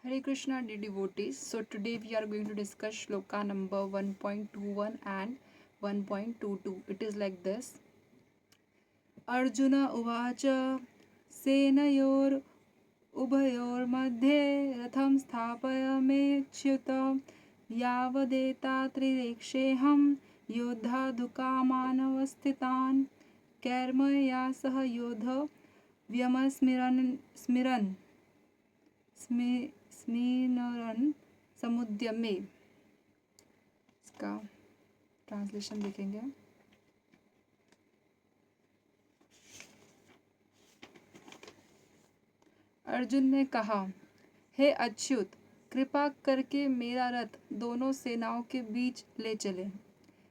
Hare Krishna, dear devotees. So today we are going to discuss shloka number 1.21 and 1.22. It is like this. Arjuna uvacha senayor ubayorमध्ये रथं स्थापयामेच्युत यावदेतात्रिरेक्षेऽहं योद्धाधुकामानवस्थितान् कैर्मया सह योद्धव्यमस्मिरन् स्मिरन् समुद्यमे। इसका translation देखेंगे। अर्जुन ने कहा, हे अच्युत, कृपा करके मेरा रथ दोनों सेनाओं के बीच ले चले,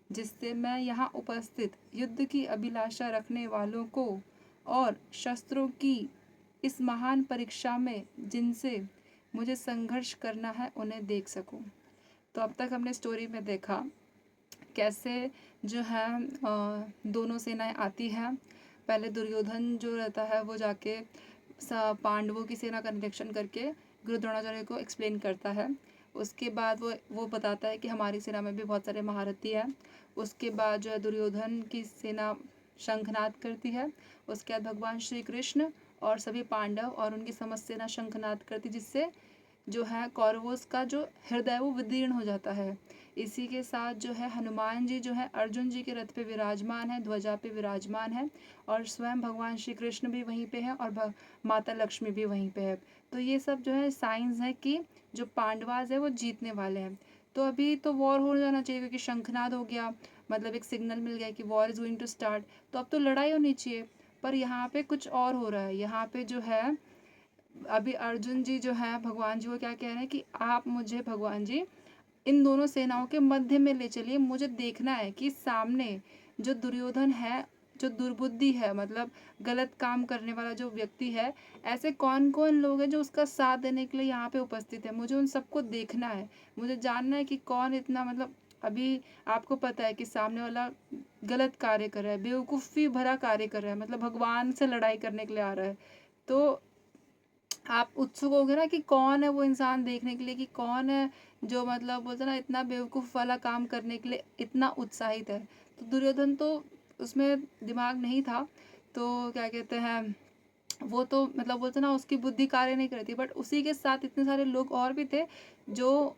जिससे मैं यहाँ उपस्थित युद्ध की अभिलाषा रखने वालों को और शस्त्रों की इस महान परीक्षा में जिनसे मुझे संघर्ष करना है उन्हें देख सकूं। तो अब तक हमने स्टोरी में देखा कैसे जो है दोनों सेनाएं आती हैं। पहले दुर्योधन जो रहता है वो जाके पांडवों की सेना का निरीक्षण करके गुरु द्रोणाचार्य को एक्सप्लेन करता है। उसके बाद वो बताता है कि हमारी सेना में भी बहुत सारे महारथी हैं। उसके बाद जो है दुर्योधन की सेना शंखनाद करती है। उसके बाद भगवान श्री कृष्ण और सभी पांडव और उनकी समस्त सेना शंखनाद करती, जिससे जो है कौरवों का जो हृदय वो विदीर्ण हो जाता है। इसी के साथ जो है हनुमान जी जो है अर्जुन जी के रथ पे विराजमान है, ध्वजा पे विराजमान है, और स्वयं भगवान श्री कृष्ण भी वहीं पे है और माता लक्ष्मी भी वहीं पे है। तो ये सब जो है साइंस है कि जो पांडवाज है वो जीतने वाले हैं। तो अभी तो वॉर हो जाना चाहिए, क्योंकि शंखनाद हो गया, मतलब एक सिग्नल मिल गया कि war is going to start. तो अब तो लड़ाई होनी चाहिए, पर यहाँ पे कुछ और हो रहा है। यहाँ पे जो है अभी अर्जुन जी जो है भगवान जी को क्या कह रहे हैं कि आप मुझे भगवान जी इन दोनों सेनाओं के मध्य में ले चलिए। मुझे देखना है कि सामने जो दुर्योधन है, जो दुर्बुद्धि है, मतलब गलत काम करने वाला जो व्यक्ति है, ऐसे कौन कौन लोग हैं जो उसका साथ देने के लिए यहाँ पे उपस्थित है। मुझे उन सबको देखना है। मुझे जानना है कि कौन इतना, मतलब अभी आपको पता है कि सामने वाला गलत कार्य कर रहा है, बेवकूफ़ी भरा कार्य कर रहा है, मतलब भगवान से लड़ाई करने के लिए आ रहा है। तो आप उत्सुक होगे ना कि कौन है वो इंसान, देखने के लिए कि कौन है जो मतलब बोलते ना इतना बेवकूफ़ वाला काम करने के लिए इतना उत्साहित है। तो दुर्योधन तो उसमें दिमाग नहीं था, तो क्या कहते हैं वो तो मतलब बोलते ना उसकी बुद्धि कार्य नहीं करती, बट उसी के साथ इतने सारे लोग और भी थे जो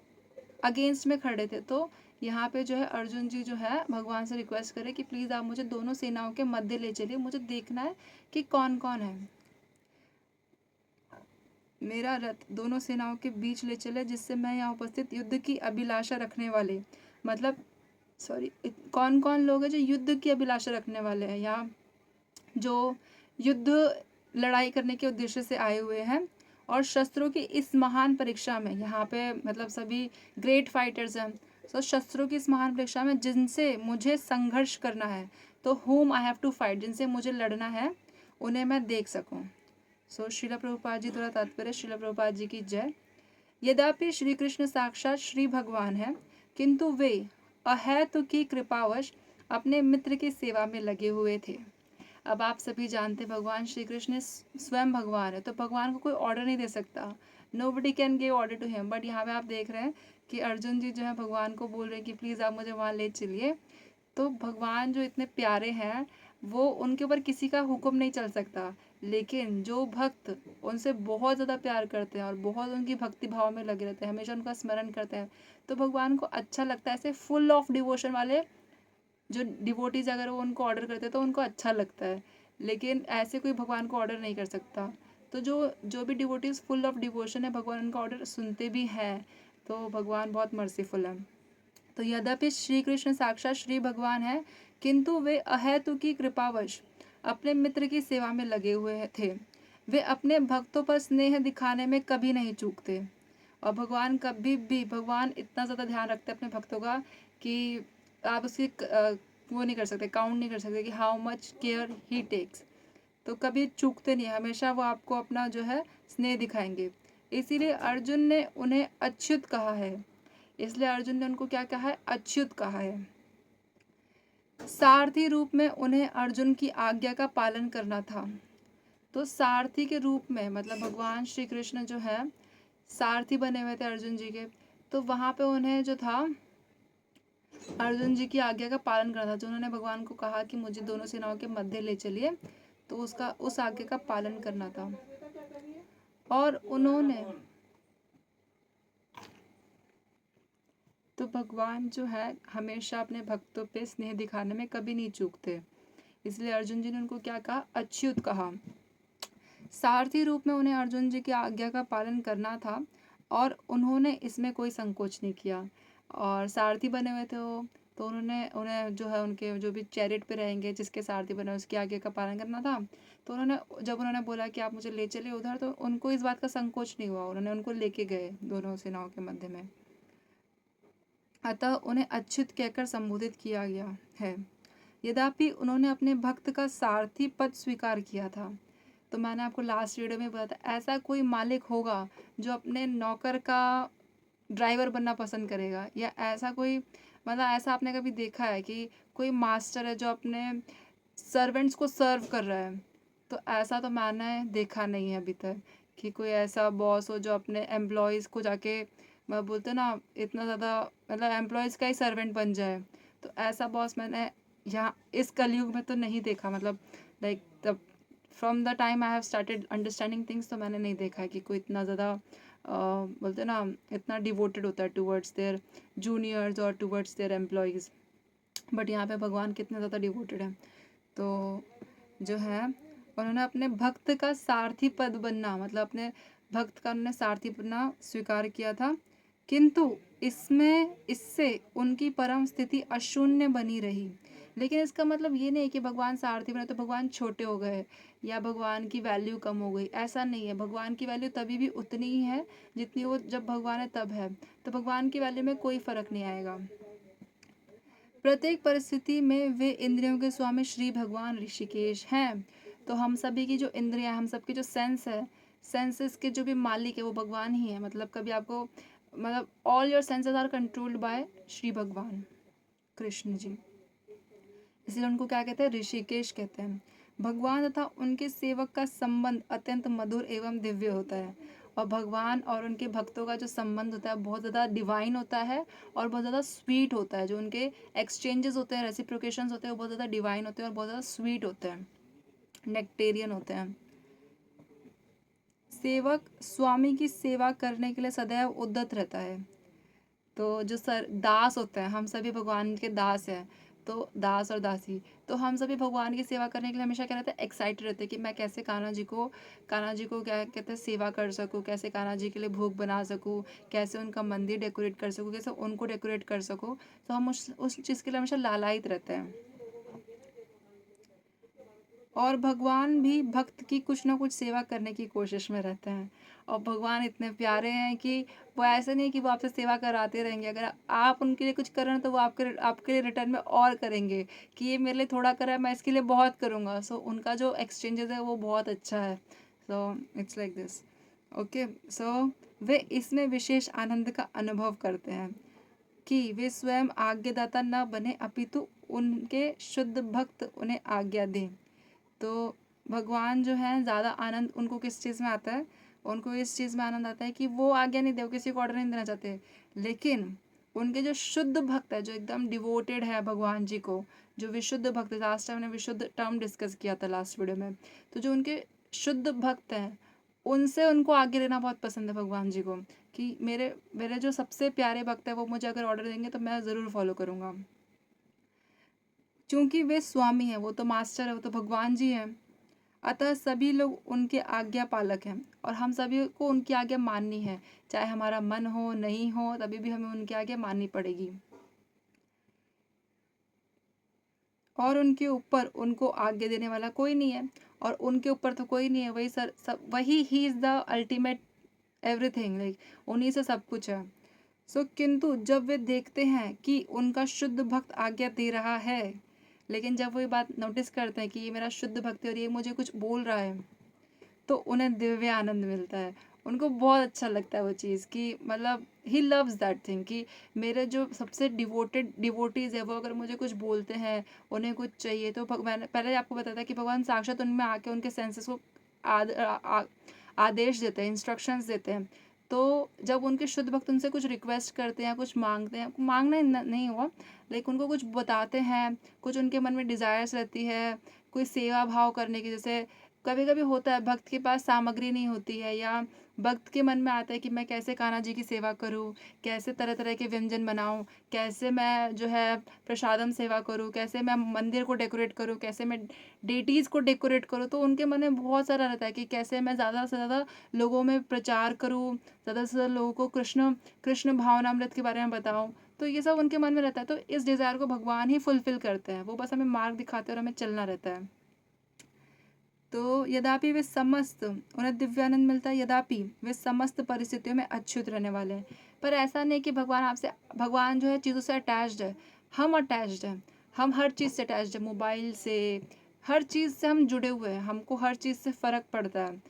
अगेंस्ट में खड़े थे। तो यहाँ पे जो है अर्जुन जी जो है भगवान से रिक्वेस्ट करे कि प्लीज़ आप मुझे दोनों सेनाओं के मध्य ले चलिए, मुझे देखना है कि कौन कौन है। मेरा रथ दोनों सेनाओं के बीच ले चले, जिससे मैं यहाँ उपस्थित युद्ध की अभिलाषा रखने वाले, मतलब कौन कौन लोग हैं जो युद्ध की अभिलाषा रखने वाले हैं, यहाँ जो युद्ध लड़ाई करने के उद्देश्य से आए हुए हैं, और शस्त्रों की इस महान परीक्षा में, यहाँ पे मतलब सभी ग्रेट फाइटर्स हैं। तो शस्त्रों की इस महान परीक्षा में जिनसे मुझे संघर्ष करना है, तो whom I have to fight, जिनसे मुझे लड़ना है उन्हें मैं देख सकूं। सो श्रील प्रभुपाद जी द्वारा तात्पर्य श्रील प्रभुपाद जी की जय। यद्यपि श्री कृष्ण साक्षात श्री भगवान है, किंतु वे अहेतु की कृपावश अपने मित्र की सेवा में लगे हुए थे। अब आप सभी जानते भगवान श्री कृष्ण स्वयं भगवान है, तो भगवान को कोई ऑर्डर नहीं दे सकता। Nobody can give order to him. But यहाँ पे आप देख रहे हैं कि अर्जुन जी जो है भगवान को बोल रहे हैं कि प्लीज़ आप मुझे वहाँ ले चलिए। तो भगवान जो इतने प्यारे हैं, वो उनके ऊपर किसी का हुक्म नहीं चल सकता, लेकिन जो भक्त उनसे बहुत ज़्यादा प्यार करते हैं और बहुत उनकी भक्ति भाव में लगे रहते हैं, हमेशा उनका स्मरण करते हैं, तो भगवान को अच्छा लगता है। ऐसे फुल ऑफ डिवोशन वाले जो डिवोटीज अगर वो उनको ऑर्डर करते हैं तो उनको अच्छा लगता है, लेकिन ऐसे कोई भगवान को ऑर्डर नहीं कर सकता। तो जो भी डिवोटीज फुल ऑफ डिवोशन है, भगवान उनका ऑर्डर सुनते भी हैं। तो भगवान बहुत मर्सीफुल है। तो यद्यपि श्री कृष्ण साक्षात श्री भगवान है, किंतु वे अहेतु की कृपावश अपने मित्र की सेवा में लगे हुए थे। वे अपने भक्तों पर स्नेह दिखाने में कभी नहीं चूकते, और भगवान कभी भी, भगवान इतना ज़्यादा ध्यान रखते हैं अपने भक्तों का कि आप उसकी वो नहीं कर सकते, काउंट नहीं कर सकते कि how much care he takes. तो कभी चूकते नहीं, हमेशा वो आपको अपना जो है स्नेह दिखाएंगे। इसीलिए अर्जुन ने उन्हें अच्युत कहा है। इसलिए अर्जुन ने उनको क्या कहा है? अच्युत कहा है। सारथी रूप में उन्हें अर्जुन की आज्ञा का पालन करना था। तो सारथी के रूप में मतलब भगवान श्री कृष्ण जो है सारथी बने हुए थे अर्जुन जी के। तो वहाँ पे उन्हें जो था अर्जुन जी की आज्ञा का पालन करना था। जो उन्होंने भगवान को कहा कि मुझे दोनों सेनाओं के मध्य ले चलिए, तो उसका उस आज्ञा का पालन करना था। और उन्होंने तो भगवान जो है हमेशा अपने भक्तों पे स्नेह दिखाने में कभी नहीं चूकते, इसलिए अर्जुन जी ने उनको क्या कहा, अच्युत कहा। सारथी रूप में उन्हें अर्जुन जी की आज्ञा का पालन करना था और उन्होंने इसमें कोई संकोच नहीं किया। और सारथी बने हुए थे वो, तो उन्होंने उन्हें जो है उनके जो भी चैरिट पे रहेंगे जिसके सारथी बने उसकी आज्ञा का पालन करना था। तो उन्होंने बोला कि आप मुझे ले चलिए उधर, तो उनको इस बात का संकोच नहीं हुआ, उन्होंने उनको लेके गए दोनों सेनाओं के मध्य में। अतः उन्हें अच्युत कहकर संबोधित किया गया है। यद्यपि उन्होंने अपने भक्त का सारथी पद स्वीकार किया था। तो मैंने आपको लास्ट वीडियो में बताया था, ऐसा कोई मालिक होगा जो अपने नौकर का ड्राइवर बनना पसंद करेगा, या ऐसा कोई मतलब ऐसा आपने कभी देखा है कि कोई मास्टर है जो अपने सर्वेंट्स को सर्व कर रहा है? तो ऐसा तो मैंने देखा नहीं है अभी तक कि कोई ऐसा बॉस हो जो अपने एम्प्लॉयज़ को जाके मैं बोलते ना इतना ज़्यादा मतलब एम्प्लॉयज़ का ही सर्वेंट बन जाए। तो ऐसा बॉस मैंने यहाँ इस कलयुग में तो नहीं देखा, मतलब like the from the time I have started understanding things, तो मैंने नहीं देखा है कि कोई इतना ज़्यादा बोलते ना इतना डिवोटेड होता है टूवर्ड्स देयर जूनियर्स और टूवर्ड्स देयर एम्प्लॉयज़। बट यहाँ पे भगवान कितने ज़्यादा डिवोटेड हैं। तो जो है उन्होंने अपने भक्त का सारथी पद बनना, मतलब अपने भक्त का उन्होंने सारथी बनना स्वीकार किया था, किंतु इससे उनकी परम स्थिति अशून्य बनी रही। लेकिन इसका मतलब ये नहीं है कि भगवान सारथी बने तो भगवान छोटे हो गए या भगवान की वैल्यू कम हो गई, ऐसा नहीं है। भगवान की वैल्यू तभी भी उतनी ही है जितनी वो जब भगवान है तब है, तो भगवान की वैल्यू में कोई फर्क नहीं आएगा। प्रत्येक परिस्थिति में वे इंद्रियों के स्वामी श्री भगवान ऋषिकेश हैं। तो हम सभी की जो इंद्रियां, हम सबकी जो सेंसेस के जो भी मालिक है वो भगवान ही है। मतलब कभी आपको मतलब all your senses are controlled by Shri Bhagwan Krishna जी, इसलिए उनको क्या कहते हैं, ऋषिकेश कहते हैं। भगवान तथा उनके सेवक का संबंध अत्यंत मधुर एवं दिव्य होता है। और भगवान और उनके भक्तों का जो संबंध होता है बहुत ज़्यादा डिवाइन होता है और बहुत ज़्यादा स्वीट होता है। जो उनके एक्सचेंजेस होते हैं, रेसिप्रोकेशंस होते हैं, वो बहुत ज़्यादा डिवाइन होते हैं और बहुत ज़्यादा स्वीट होते हैं, नेक्टेरियन होते हैं। सेवक स्वामी की सेवा करने के लिए सदैव उद्यत रहता है। तो जो दास होते हैं, हम सभी भगवान के दास हैं, तो दास और दासी, तो हम सभी भगवान की सेवा करने के लिए हमेशा क्या रहता है, एक्साइटेड रहते हैं कि मैं कैसे कान्हा जी को क्या कहते हैं सेवा कर सकूँ, कैसे कान्हा जी के लिए भोग बना सकूँ, कैसे उनका मंदिर डेकोरेट कर सकूँ, कैसे उनको डेकोरेट कर सकूँ। तो हम उस चीज़ के लिए हमेशा लालायित रहते हैं। और भगवान भी भक्त की कुछ ना कुछ सेवा करने की कोशिश में रहते हैं। और भगवान इतने प्यारे हैं कि वो ऐसे नहीं कि वो आपसे सेवा कराते रहेंगे, अगर आप उनके लिए कुछ कर रहे हैं तो वो आपके लिए रिटर्न में और करेंगे कि ये मेरे लिए थोड़ा करा है, मैं इसके लिए बहुत करूँगा। सो उनका जो एक्सचेंजेस है वो बहुत अच्छा है। So it's like this. Okay, so वे इसमें विशेष आनंद का अनुभव करते हैं कि वे स्वयं आज्ञादाता न बने अपितु उनके शुद्ध भक्त उन्हें आज्ञा दें। तो भगवान जो है ज़्यादा आनंद उनको किस चीज़ में आता है, उनको इस चीज़ में आनंद आता है कि वो आज्ञा नहीं दे, वो किसी को ऑर्डर नहीं देना चाहते, लेकिन उनके जो शुद्ध भक्त है, जो एकदम डिवोटेड है भगवान जी को, जो विशुद्ध भक्त है, लास्ट टाइम ने विशुद्ध टर्म डिस्कस किया था लास्ट वीडियो में, तो जो उनके शुद्ध भक्त हैं उनसे उनको आगे लेना बहुत पसंद है भगवान जी को, कि मेरे मेरे जो सबसे प्यारे भक्त है वो मुझे अगर ऑर्डर देंगे तो मैं ज़रूर फॉलो करूँगा। क्योंकि वे स्वामी हैं, वो तो मास्टर है, वो तो भगवान जी हैं, अतः सभी लोग उनके आज्ञा पालक हैं और हम सभी को उनकी आज्ञा माननी है, चाहे हमारा मन हो नहीं हो तभी भी हमें उनकी आज्ञा माननी पड़ेगी। और उनके ऊपर उनको आज्ञा देने वाला कोई नहीं है, और उनके ऊपर तो कोई नहीं है, वही he is the ultimate everything, like उन्हीं से सब कुछ है। किंतु जब वे देखते हैं कि उनका शुद्ध भक्त आज्ञा दे रहा है, लेकिन जब वो ये बात नोटिस करते हैं कि ये मेरा शुद्ध भक्त है और ये मुझे कुछ बोल रहा है, तो उन्हें दिव्य आनंद मिलता है। उनको बहुत अच्छा लगता है वो चीज़, कि मतलब ही लव्स दैट थिंग, कि मेरे जो सबसे डिवोटीज़ है वो अगर मुझे कुछ बोलते हैं, उन्हें कुछ चाहिए, तो मैंने पहले आपको बताया था कि भगवान साक्षात उनमें आके उनके सेंसेस को आदेश देते हैं, इंस्ट्रक्शंस देते हैं। तो जब उनके शुद्ध भक्त उनसे कुछ रिक्वेस्ट करते हैं, कुछ मांगते हैं, मांगना नहीं हुआ, लेकिन उनको कुछ बताते हैं, कुछ उनके मन में डिज़ायर्स रहती है, कोई सेवा भाव करने की। जैसे कभी कभी होता है भक्त के पास सामग्री नहीं होती है, या भक्त के मन में आता है कि मैं कैसे कान्हा जी की सेवा करूं, कैसे तरह तरह के व्यंजन बनाऊं, कैसे मैं जो है प्रसादम सेवा करूं, कैसे मैं मंदिर को डेकोरेट करूं, कैसे मैं डेटीज़ को डेकोरेट करूं। तो उनके मन में बहुत सारा रहता है कि कैसे मैं ज़्यादा से ज़्यादा लोगों में प्रचार करूं, ज़्यादा से ज़्यादा लोगों को कृष्ण कृष्ण भावनामृत के बारे में बताऊं। तो ये सब उनके मन में रहता है। तो इस डिज़ायर को भगवान ही फुलफिल करते हैं, वो बस हमें मार्ग दिखाते हैं और हमें चलना रहता है। तो यद्यपि वे समस्त, उन्हें दिव्यानंद मिलता है, यद्यपि वे समस्त परिस्थितियों में अच्युत रहने वाले हैं। पर ऐसा नहीं कि भगवान जो है चीज़ों से अटैच्ड है। हम अटैच्ड हैं, हम हर चीज़ से अटैच्ड है, मोबाइल से, हर चीज़ से हम जुड़े हुए हैं, हमको हर चीज़ से फ़र्क पड़ता है।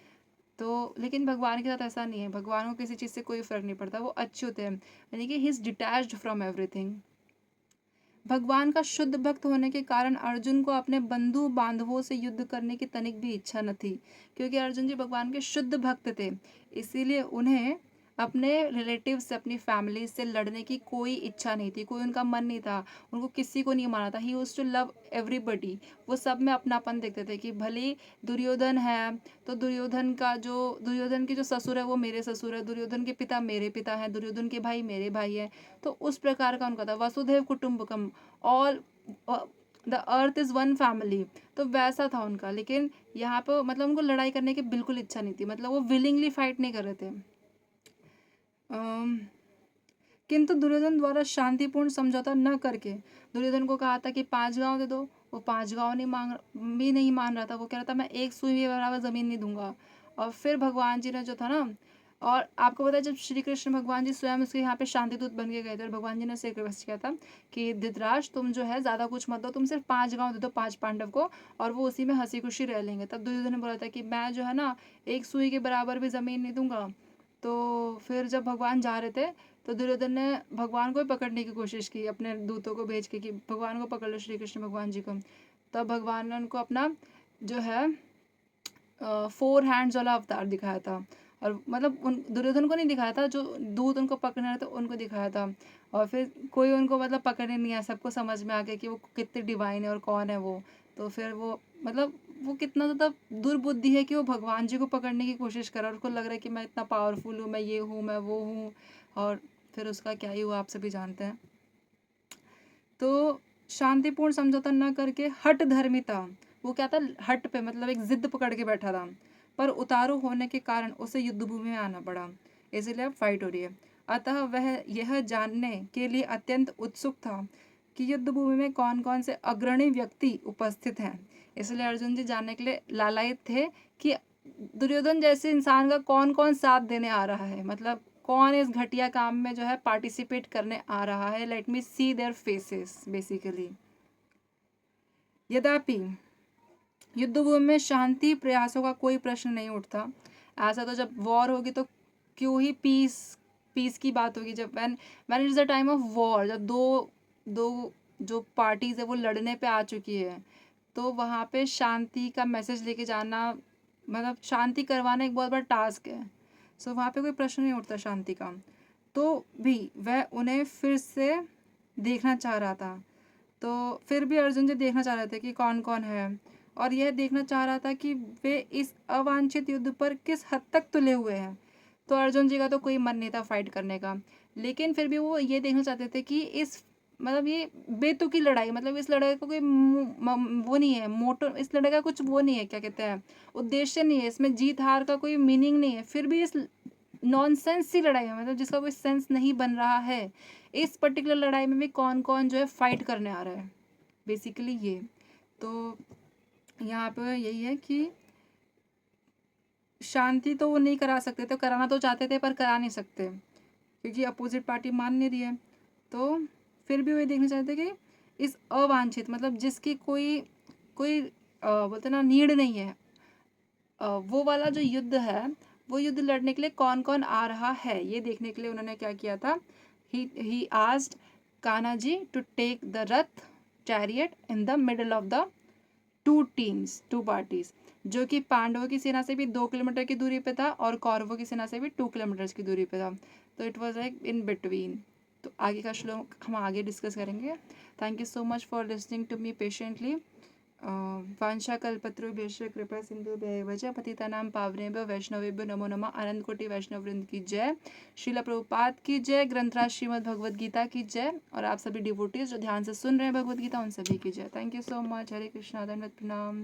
तो लेकिन भगवान के साथ ऐसा नहीं है, भगवान को किसी चीज़ से कोई फ़र्क नहीं पड़ता, वो अच्युत है, यानी कि he is detached from everything. भगवान का शुद्ध भक्त होने के कारण अर्जुन को अपने बंधु बांधवों से युद्ध करने की तनिक भी इच्छा न थी, क्योंकि अर्जुन जी भगवान के शुद्ध भक्त थे, इसीलिए उन्हें अपने रिलेटिव से, अपनी फैमिली से लड़ने की कोई इच्छा नहीं थी, कोई उनका मन नहीं था, उनको किसी को नहीं माना था। He used to love everybody. वो सब में अपनापन देखते थे कि भले ही दुर्योधन है, तो दुर्योधन की जो ससुर है वो मेरे ससुर है, दुर्योधन के पिता मेरे पिता हैं, दुर्योधन के भाई मेरे भाई हैं। तो उस प्रकार का उनका था, वसुधैव कुटुंबकम, all the earth is one family. तो वैसा था उनका। लेकिन यहाँ पे मतलब उनको लड़ाई करने की बिल्कुल इच्छा नहीं थी, मतलब वो विलिंगली फाइट नहीं कर रहे थे। किंतु दुर्योधन द्वारा शांतिपूर्ण समझौता न करके दुर्योधन को कहा था कि 5 गांव दे दो, वो 5 गांव नहीं मान रहा था। वो कह रहा था मैं एक सुई के बराबर ज़मीन नहीं दूंगा। और फिर भगवान जी ने जो था ना, और आपको पता है जब श्री कृष्ण भगवान जी स्वयं उसके यहाँ पे शांति दूत बन के गए थे, और भगवान जी ने से रिक्वेस्ट किया था कि धृतराष्ट्र तुम जो है ज़्यादा कुछ मत दो, तुम सिर्फ 5 गांव दे दो 5 पांडव को, और वो उसी में हंसी खुशी रह लेंगे। तब दुर्योधन ने बोला था कि मैं जो है ना एक सुई के बराबर भी ज़मीन नहीं दूंगा। तो फिर जब भगवान जा रहे थे, तो दुर्योधन ने भगवान को ही पकड़ने की कोशिश की, अपने दूतों को भेज के कि भगवान को पकड़ लो, श्री कृष्ण भगवान जी को। तब भगवान ने उनको अपना जो है 4 हैंड्स वाला अवतार दिखाया था। और मतलब उन दुर्योधन को नहीं दिखाया था, जो दूत उनको पकड़ने रहे थे उनको दिखाया था। और फिर कोई उनको मतलब पकड़ने नहीं आया, सबको समझ में आ गया कि वो कितने डिवाइन है और कौन है वो। तो फिर वो मतलब वो कितना ज़्यादा दुर्बुद्धि है कि वो भगवान जी को पकड़ने की कोशिश कर रहा है, और उसको लग रहा है कि मैं इतना पावरफुल हूँ, मैं ये हूँ, मैं वो हूँ। और फिर उसका क्या ही हुआ आप सभी जानते हैं। तो शांतिपूर्ण समझौता न करके हठ धर्मिता, वो क्या था, हट पे मतलब एक जिद पकड़ के बैठा था, पर उतारू होने के कारण उसे युद्ध भूमि में आना पड़ा, इसलिए अब फाइट हो रही है। अतः वह यह जानने के लिए अत्यंत उत्सुक था कि युद्ध भूमि में कौन कौन से अग्रणी व्यक्ति उपस्थित हैं। इसलिए अर्जुन जी जानने के लिए लालायित थे कि दुर्योधन जैसे इंसान का कौन कौन साथ देने आ रहा है, मतलब कौन इस घटिया काम में जो है पार्टिसिपेट करने आ रहा है। Let me see their faces basically. यद्यपि युद्ध भूमि में शांति प्रयासों का कोई प्रश्न नहीं उठता। ऐसा तो जब वॉर होगी तो क्यों ही पीस की बात होगी। जब when when it is the time of war, जब दो दो जो पार्टीज है वो लड़ने पे आ चुकी है, तो वहाँ पे शांति का मैसेज लेके जाना, मतलब शांति करवाना एक बहुत बड़ा टास्क है। सो वहाँ पे कोई प्रश्न नहीं उठता शांति का। तो भी वह उन्हें फिर से देखना चाह रहा था। तो फिर भी अर्जुन जी देखना चाह रहे थे कि कौन कौन है, और यह देखना चाह रहा था कि वे इस अवांछित युद्ध पर किस हद तक तुले हुए हैं। तो अर्जुन जी का तो कोई मन नहीं था फाइट करने का, लेकिन फिर भी वो ये देखना चाहते थे कि इस मतलब ये बेतुकी लड़ाई, मतलब इस लड़ाई को कोई वो नहीं है, मोटो इस लड़ाई का कुछ वो नहीं है, क्या कहते हैं, उद्देश्य नहीं है, इसमें जीत हार का कोई मीनिंग नहीं है। फिर भी इस नॉनसेंस सी लड़ाई है, मतलब जिसका कोई सेंस नहीं बन रहा है, इस पर्टिकुलर लड़ाई में भी कौन कौन जो है फाइट करने आ रहा है, बेसिकली ये। तो यहाँ पे यही है कि शांति तो वो नहीं करा सकते थे, कराना तो चाहते थे पर करा नहीं सकते, क्योंकि अपोजिट पार्टी मान नहीं रही है। तो फिर भी वो ये देखना चाहते कि इस अवांछित, मतलब जिसकी कोई कोई बोलते ना नीड नहीं है, वो वाला जो युद्ध है, वो युद्ध लड़ने के लिए कौन कौन आ रहा है, ये देखने के लिए उन्होंने क्या किया था, he asked Kanha ji to take the rath chariot in the middle of the two teams, two parties. जो कि पांडवों की सेना से भी 2 किलोमीटर की दूरी पे था और कौरवों की सेना से भी 2 किलोमीटर की दूरी पे था। तो it was like in between. तो आगे का श्लोक हम आगे डिस्कस करेंगे। Thank you so much for listening to me patiently. वांछाकल्पतरुभ्यश्च कृपा सिन्धुभ्येव च पतितानां पावनेभ्यो वैष्णवेभ्यो नमो नमः। अनंत कोटि वैष्णव वृंद की जय। शिला प्रभुपाद की जय। ग्रंथराज श्रीमद् भगवद गीता की जय। और आप सभी डिवोटीज जो ध्यान से सुन रहे हैं भगवद गीता, उन सभी की जय। Thank you so much. Hare Krishna, धन्यवाद, प्रणाम।